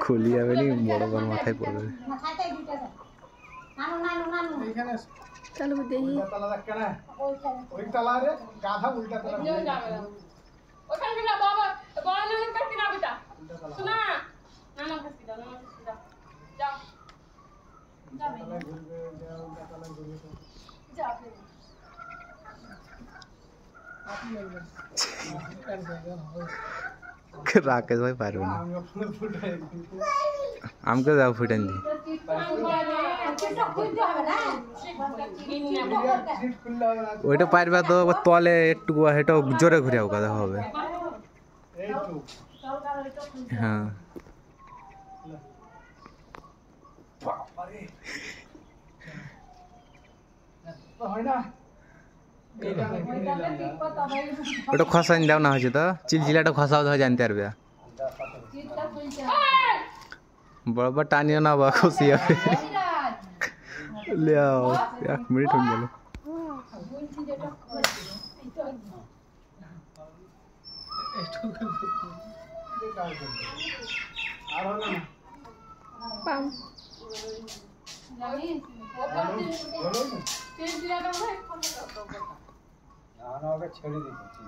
খুলিয়া বেলি বড় বড় মাথায় পড়বে। চলো দেখি তালা দেখ কেন ওই তালা রে গাধা উল্টা তালা ওখানে গেল বাবা বড় নাম কাট না বেটা শোনা নাম কাট দাও নাম কাট দাও যাও যাবে তালা ঘুরবে যাও তালা ঘুরবে যাবে আপনি যাবেন राकेश भाई पार हमको जाओ फुटन दी ওইটা পারবা তো তলে একটু হেটা জোরে ঘুরে হোক কথা হবে হ্যাঁ ওটা খসান দাও না হয়েছে তো চিলচিলাটা খসাও তো জানতে পারবে বরাবর টানিও না বা খুশি হবে লিয়াও 1 মিনিট হয়ে গেল পাম জানি চিলচিলাটা ভাই না না ওকে ছেড়ে দিচ্ছি